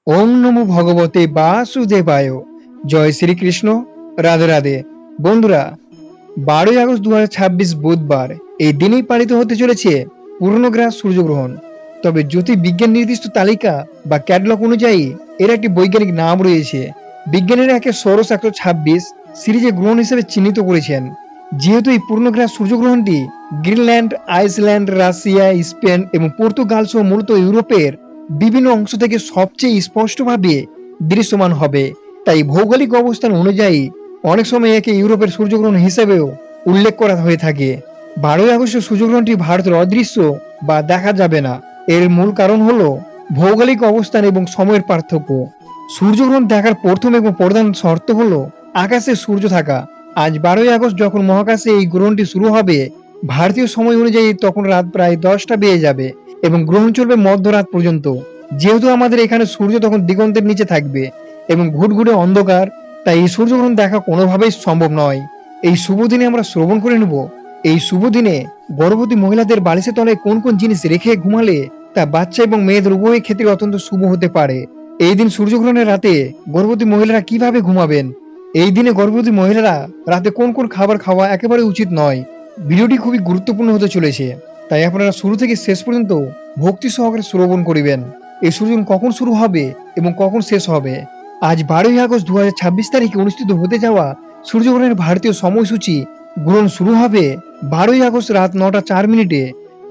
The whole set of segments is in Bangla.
ওম নমো ভগবতে বাসুদেবায়। জয় শ্রীকৃষ্ণ। রাধে রাধে। বন্ধুরা, 12ই আগস্ট 2026 বুধবার এই দিনেই পালিত হতে চলেছে পূর্ণগ্রাস সূর্যগ্রহণ। তবে জ্যোতির্বিজ্ঞান নির্দিষ্ট তালিকা বা ক্যাটলগ অনুযায়ী এর একটি বৈজ্ঞানিক নাম রয়েছে। বিজ্ঞানীরা একে ষোড়শ 126 সিরিজে গ্রহণ হিসেবে চিহ্নিত করেছেন। যেহেতু এই পূর্ণগ্রাস সূর্যগ্রহণটি গ্রিনল্যান্ড, আইসল্যান্ড, রাশিয়া, স্পেন এবং পর্তুগাল সহ মূলত ইউরোপের বিভিন্ন অংশ থেকে সবচেয়ে স্পষ্টভাবে দৃশ্যমান হবে, তাই ভৌগোলিক অবস্থান অনুযায়ী অনেক সময় একে ইউরোপের সূর্যগ্রহণ হিসেবেও উল্লেখ করা হয়ে থাকে। 12ই আগস্ট সূর্যগ্রহণটি ভারতের অদৃশ্য বা দেখা যাবে না। এর মূল কারণ হলো ভৌগোলিক অবস্থান এবং সময়ের পার্থক্য। সূর্যগ্রহণ দেখার প্রথম এবং প্রধান শর্ত হলো আকাশে সূর্য থাকা। আজ 12ই আগস্ট যখন মহাকাশে এই গ্রহণটি শুরু হবে, ভারতীয় সময় অনুযায়ী তখন রাত প্রায় 10টা বেজে যাবে এবং গ্রহণ চলবে মধ্যরাত পর্যন্ত। যেহেতু আমাদের এখানে সূর্য তখন দিগন্তের নিচে থাকবে এবং ঘুটঘুটে অন্ধকার, তাই এই সূর্যগ্রহণ দেখা কোনোভাবেই সম্ভব নয়। এই শুভ দিনে আমরা শ্রবণ করে নেব, এই শুভ দিনে গর্ভবতী মহিলাদের বালিশের তলায় কোন কোন জিনিস রেখে ঘুমালে তা বাচ্চা এবং মেয়েদের উভয় ক্ষেত্রে অত্যন্ত শুভ হতে পারে। এই দিন সূর্যগ্রহণের রাতে গর্ভবতী মহিলারা কিভাবে ঘুমাবেন, এই দিনে গর্ভবতী মহিলারা রাতে কোন কোন খাবার খাওয়া একেবারে উচিত নয়। ভিডিওটি খুবই গুরুত্বপূর্ণ হতে চলেছে, তাই আপনারা শুরু থেকে শেষ পর্যন্ত ভক্তি সহকারে শ্রবণ করিবেন। এই সূর্যগ্রহণ কখন শুরু হবে এবং কখন শেষ হবে। আজ 12ই আগস্ট 2026 তারিখে অনুষ্ঠিত হতে যাওয়া সূর্যগ্রহণের ভারতীয় সময়সূচি: গ্রহণ শুরু হবে 12ই আগস্ট রাত 9টা 4 মিনিটে।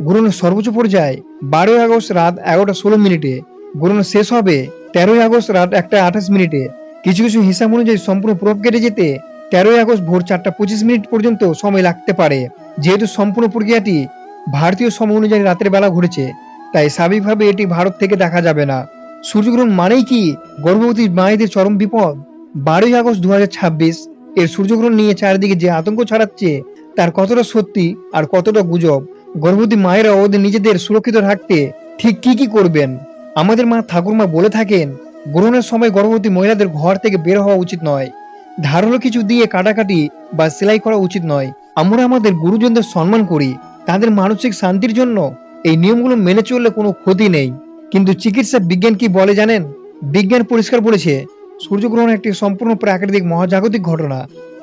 গ্রহণের সর্বোচ্চ পর্যায় 12ই আগস্ট রাত 11টা 16 মিনিটে। গ্রহণ শেষ হবে 13ই আগস্ট রাত 1টা 28 মিনিটে। কিছু কিছু হিসাব অনুযায়ী সম্পূর্ণ প্রভাব কেটে যেতে 13ই আগস্ট ভোর 4টা 25 মিনিট পর্যন্ত সময় লাগতে পারে। যেহেতু সম্পূর্ণ প্রক্রিয়াটি ভারতীয় সময় অনুযায়ী রাতের বেলা ঘটেছে, তাই স্বাভাবিকভাবে এটি ভারত থেকে দেখা যাবে না। সূর্যগ্রহণ মানেই কি গর্ভবতী মায়েদের চরম বিপদ? 12ই আগস্ট 2026 এর সূর্যগ্রহণ নিয়ে চারিদিকে যে আতঙ্ক ছড়াচ্ছে, তার কতটা সত্যি আর কতটা গুজব? গর্ভবতী মায়েরা ওদের নিজেদের সুরক্ষিত রাখতে ঠিক কি কি করবেন? আমাদের মা ঠাকুরমা বলে থাকেন, গ্রহণের সময় গর্ভবতী মহিলাদের ঘর থেকে বের হওয়া উচিত নয়। ধারালো কিছু দিয়ে কাটাকাটি বা সেলাই করা উচিত নয়। আমরা আমাদের গুরুজনদের সম্মান করি, তাদের মানসিক শান্তির জন্য এই নিয়মগুলো মেনে চললে কোনো ক্ষতি নেই। কিন্তু চিকিৎসা বিজ্ঞান কি বলে জানেন? বিজ্ঞান পরিষ্কার বলেছে, সূর্যগ্রহণ একটি সম্পূর্ণ প্রাকৃতিক মহাজাগতিক ঘটনা।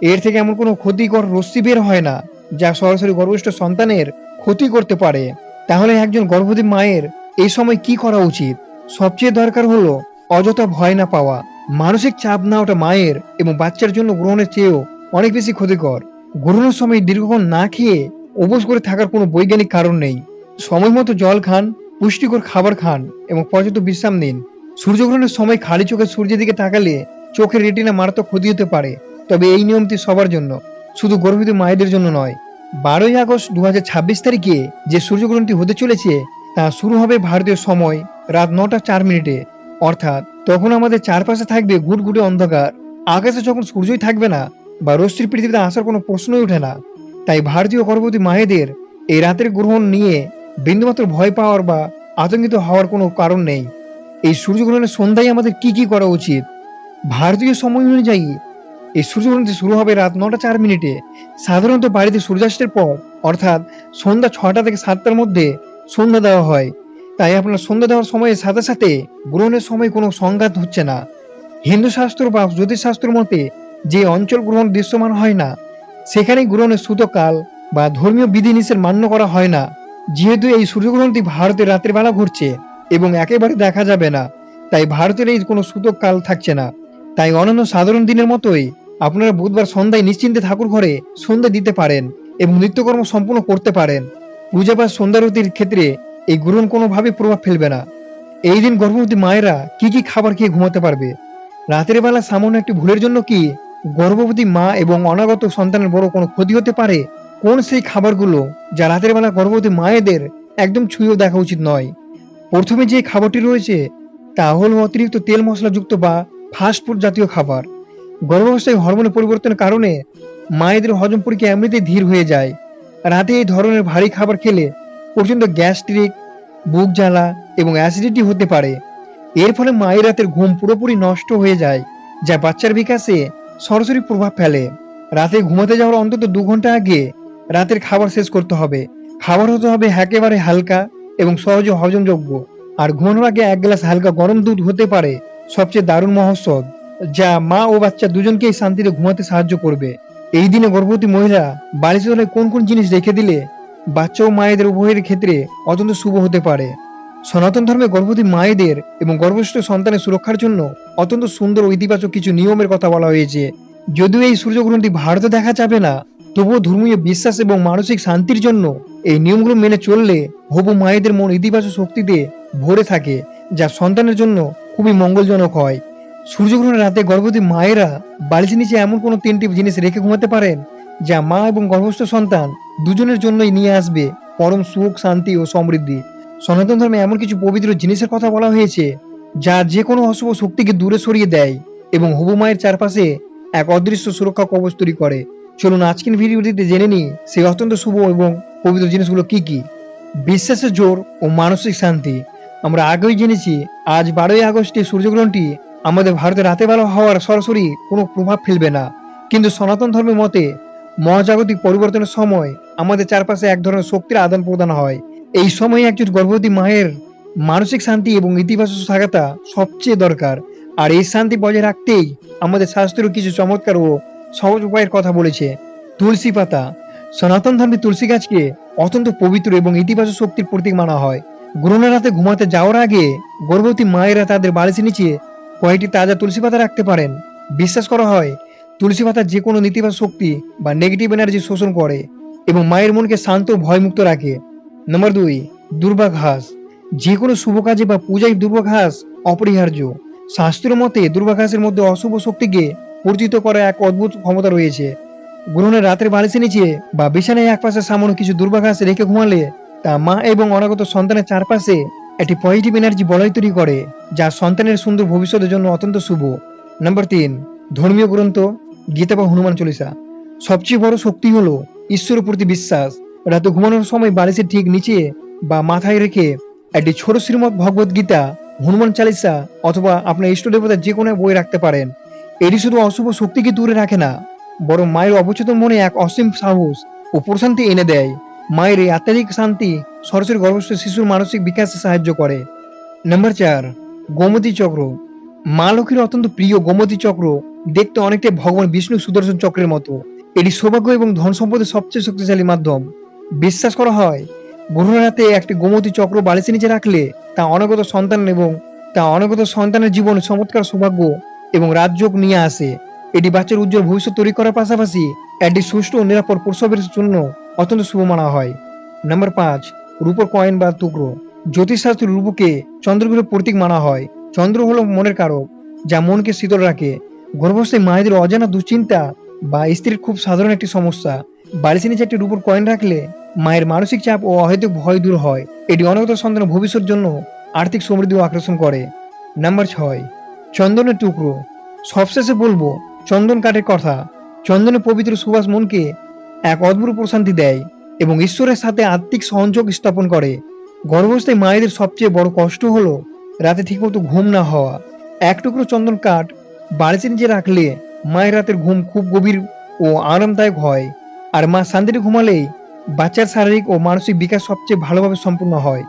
এর থেকে এমন কোনো ক্ষতিকর রশ্মি বের হয় না যা সরাসরি গর্ভস্থ সন্তানের ক্ষতি করতে পারে। তাহলে একজন গর্ভবতী মায়ের এই সময় কি করা উচিত? সবচেয়ে দরকার হলো অযথা ভয় না পাওয়া। মানসিক চাপ না ওঠা মায়ের এবং বাচ্চার জন্য গ্রহণের চেয়েও অনেক বেশি ক্ষতিকর। গ্রহণের সময় দীর্ঘক্ষণ না খেয়ে উপোস করে থাকার কোনো বৈজ্ঞানিক কারণ নেই। সময় মতো জল খান, পুষ্টিকর খাবার খান এবং পর্যাপ্ত বিশ্রাম নিন। সূর্যগ্রহণের সময় খালি চোখে সূর্যের দিকে তাকালে চোখের রেটিনা মারাত্মক ক্ষতি হতে পারে। তবে এই নিয়মটি সবার জন্য, শুধু গর্ভবতী মায়েদের জন্য নয়। 12ই আগস্ট 2026 তারিখে যে সূর্যগ্রহণটি হতে চলেছে তা শুরু হবে ভারতীয় সময় রাত 9টা 4 মিনিটে। অর্থাৎ তখন আমাদের চারপাশে থাকবে ঘুটঘুটে অন্ধকার। আকাশে যখন সূর্যই থাকবে না বা রশ্মির পৃথিবীতে আসার কোনো প্রশ্নই ওঠে না। তাই ভারতীয় গর্ভবতী মায়েদের এই রাতের গ্রহণ নিয়ে বিন্দুমাত্র ভয় পাওয়ার বা আতঙ্কিত হওয়ার কোনো কারণ নেই। এই সূর্যগ্রহণের সন্ধ্যায় আমাদের কি কি করা উচিত? ভারতীয় সময় অনুযায়ী এই সূর্যগ্রহণটি শুরু হবে রাত 9টা 4 মিনিটে। সাধারণত বাড়িতে সূর্যাস্তের পর, অর্থাৎ সন্ধ্যা 6টা থেকে 7টার মধ্যে সন্ধ্যা দেওয়া হয়। তাই আপনার সন্ধ্যা দেওয়ার সময়ের সাথে সাথে গ্রহণের সময় কোনো সংঘাত হচ্ছে না। হিন্দু শাস্ত্র বা জ্যোতিষশাস্ত্র মতে যে অঞ্চল গ্রহণ দৃশ্যমান হয় না, সেখানেই গ্রহণের সূতকাল বা ধর্মীয় বিধিনিষেধ মান্য করা হয় না। যেহেতু এই সূর্যগ্রহণটি ভারতের রাতের বেলা ঘটছে এবং একেবারে দেখা যাবে না, তাই ভারতের এই কোনো সূতক কাল থাকছে না। তাই অন্যান্য সাধারণ দিনের মতোই আপনারা বুধবার সন্ধ্যায় নিশ্চিন্তে ঠাকুর ঘরে সন্ধ্যা দিতে পারেন এবং নিত্যকর্ম সম্পূর্ণ করতে পারেন। পূজা বা সন্ধ্যারতির ক্ষেত্রে এই গ্রহণ কোনোভাবে প্রভাব ফেলবে না। এই দিন গর্ভবতী মায়েরা কি কি খাবার খেয়ে ঘুমাতে পারবে? রাতের বেলা সামান্য একটি ভুলের জন্য কি গর্ভবতী মা এবং অনাগত সন্তানের বড় কোনো ক্ষতি হতে পারে? কোন সেই খাবারগুলো যা রাতের বেলা গর্ভবতী মায়েদের একদম ছুঁয়েও দেখা উচিত নয়? প্রথমে যে খাবারটি রয়েছে তা হল অতিরিক্ত তেল মশলাযুক্ত বা ফাস্টফুড জাতীয় খাবার। গর্ভাবস্থায় হরমোনের পরিবর্তনের কারণে মায়েদের হজম প্রক্রিয়া এমনিতেই ধীর হয়ে যায়। রাতে এই ধরনের ভারী খাবার খেলে প্রচন্ড গ্যাস্ট্রিক, বুক জ্বালা এবং অ্যাসিডিটি হতে পারে। এর ফলে মায়ের রাতের ঘুম পুরোপুরি নষ্ট হয়ে যায়, যা বাচ্চার বিকাশে সরাসরি প্রভাব ফেলে। রাতে ঘুমাতে যাওয়ার অন্তত 2 ঘন্টা আগে রাতের খাবার শেষ করতে হবে। খাবার হতে হবে একেবারে হালকা এবং সহজে হজমযোগ্য। আর ঘুমানোর আগে 1 গ্লাস হালকা গরম দুধ হতে পারে সবচেয়ে দারুণ মহোৎসব, যা মা ও বাচ্চা দুজনকেই শান্তিতে ঘুমাতে সাহায্য করবে। এই দিনে গর্ভবতী মহিলা বালিশের তলায় কোন কোন জিনিস রেখে দিলে বাচ্চা ও মায়েদের উভয়ের ক্ষেত্রে অত্যন্ত শুভ হতে পারে। সনাতন ধর্মে গর্ভবতী মায়েদের এবং গর্ভস্থ সন্তানের সুরক্ষার জন্য অত্যন্ত সুন্দর ও ইতিবাচক কিছু নিয়মের কথা বলা হয়েছে। যদিও এই সূর্যগ্রহণটি ভারতে দেখা যাবে না, তবুও ধর্মীয় বিশ্বাস এবং মানসিক শান্তির জন্য এই নিয়মগুলো মেনে চললে হবু মায়েদের মন ইতিবাচক শক্তিতে ভরে থাকে, যা সন্তানের জন্য খুবই মঙ্গলজনক হয়। সূর্যগ্রহণের রাতে গর্ভবতী মায়েরা বালিশের নিচে এমন কোনো তিনটি জিনিস রেখে ঘুমাতে পারেন, যা মা এবং গর্ভস্থ সন্তান দুজনের জন্যই নিয়ে আসবে পরম সুখ, শান্তি ও সমৃদ্ধি। সনাতন ধর্মে এমন কিছু পবিত্র জিনিসের কথা বলা হয়েছে, যা যে কোনো অশুভ শক্তিকে দূরে সরিয়ে দেয় এবং হবু মায়ের চারপাশে এক অদৃশ্য সুরক্ষা কবচ তৈরি করে। চলুন আজকের ভিডিওটিতে জেনে নিই সেই অত্যন্ত শুভ এবং পবিত্র জিনিসগুলো কি কি। বিশ্বাসের জোর ও মানসিক শান্তি। আমরা আগেই জেনেছি আজ 12ই আগস্টে সূর্যগ্রহণটি আমাদের ভারতে রাতে বেলা হওয়ার সরাসরি কোনো প্রভাব ফেলবে না, কিন্তু সনাতন ধর্মের মতে মহাজাগতিক পরিবর্তনের সময় আমাদের চারপাশে এক ধরনের শক্তির আদান প্রদান হয়। এই সময়ে একজন গর্ভবতী মায়ের মানসিক শান্তি এবং ইতিবাচক থাকাটা সবচেয়ে দরকার। আর এই শান্তি বজায় রাখতেই আমাদের শাস্ত্রেও কিছু চমৎকার ও সহজ উপায়ের কথা বলেছে। তুলসী পাতা। সনাতন ধর্মে তুলসী গাছকে অত্যন্ত পবিত্র এবং ইতিবাচক শক্তির প্রতীক মানা হয়। গ্রহণের রাতে ঘুমাতে যাওয়ার আগে গর্ভবতী মায়েরা তাদের বালিশের নিচে কয়েকটি তাজা তুলসী পাতা রাখতে পারেন। বিশ্বাস করা হয় তুলসী পাতা যে কোনো নেতিবাচক শক্তি বা নেগেটিভ এনার্জি শোষণ করে এবং মায়ের মনকে শান্ত ও ভয়মুক্ত রাখে। নম্বর 2, দুর্বা ঘাস। যে কোনো শুভ কাজে বা পূজায় দুর্বা ঘাস অপরিহার্য। শাস্ত্রের মতে দুর্বা ঘাসের মধ্যে অশুভ শক্তিকে পরিচিত করার এক অদ্ভুত ক্ষমতা রয়েছে। গ্রহণের রাতের বালিশের নিচে বা বিছানায় একপাশে সামান্য কিছু দুর্বা ঘাস রেখে ঘুমালে তা মা এবং অনাগত সন্তানের চারপাশে একটি পজিটিভ এনার্জি বলয় তৈরি করে, যা সন্তানের সুন্দর ভবিষ্যতের জন্য অত্যন্ত শুভ। নম্বর 3, ধর্মীয় গ্রন্থ গীতা বা হনুমান চল্লিশা। সবচেয়ে বড় শক্তি হলো ঈশ্বরের প্রতি বিশ্বাস। রাতে ঘুমানোর সময় বালিশের ঠিক নিচে বা মাথায় রেখে একটি ছোট শ্রীমৎ ভগবত গীতা, হনুমান চালিসা অথবা আপনার ইষ্ট দেবতার যে কোনো বই রাখতে পারেন। এটি শুধু অশুভ শক্তিকে দূরে রাখে না, বরং মায়ের অবচেতন মনে এক অসীম সাহস ও প্রশান্তি এনে দেয়। মায়ের এই আত্মাধিক শান্তি সরাসরি গর্ভস্থ শিশুর মানসিক বিকাশে সাহায্য করে। নাম্বার 4, গোমতী চক্র। মা লক্ষ্মীর অত্যন্ত প্রিয় গোমতী চক্র দেখতে অনেকটা ভগবান বিষ্ণু সুদর্শন চক্রের মতো। এটি সৌভাগ্য এবং ধন সম্পদের সবচেয়ে শক্তিশালী মাধ্যম। বিশ্বাস করা হয় গ্রহণের রাতে একটি গোমতী চক্র বালিশের নিচে রাখলে তা অনাগত সন্তানের জীবনে চমৎকার সৌভাগ্য এবং রাজযোগ নিয়ে আসে। এটি বাচ্চার উজ্জ্বল ভবিষ্যৎ তৈরি করার পাশাপাশি একটি সুষ্ঠু ও নিরাপদ প্রসবের জন্য অত্যন্ত শুভ মানা হয়। নাম্বার 5, রূপোর কয়েন বা টুকরো। জ্যোতিষশাস্ত্রে রূপকে চন্দ্রগ্রহের প্রতীক মানা হয়। চন্দ্র হলো মনের কারক, যা মনকে শীতল রাখে। গর্ভবতী মায়েদের অজানা দুশ্চিন্তা বা স্ত্রীর খুব সাধারণ একটি সমস্যা। বালিশের নিচে একটি রূপোর কয়েন রাখলে মায়ের মানসিক চাপ ও অহেতুক ভয় দূর হয়। এটি অনাগত সন্তানের ভবিষ্যতের জন্য আর্থিক সমৃদ্ধি আকর্ষণ করে। নাম্বার 6, চন্দনের টুকরো। সবশেষে বলবো চন্দন কাঠের কথা। চন্দনের পবিত্র সুবাস মনকে এক অদ্ভুত প্রশান্তি দেয় এবং ঈশ্বরের সাথে আত্মিক সংযোগ স্থাপন করে। গর্ভবতী মায়েদের সবচেয়ে বড় কষ্ট হলো রাতে ঠিকমতো ঘুম না হওয়া। এক টুকরো চন্দন কাঠ বালিশের নিচে রাখলে মায়ের রাতের ঘুম খুব গভীর ও আরামদায়ক হয়। আর মা শান্তিতে ঘুমালেই বাচ্চার শারীরিক ও মানসিক বিকাশ সবচেয়ে ভালোভাবে সম্পূর্ণ হয়।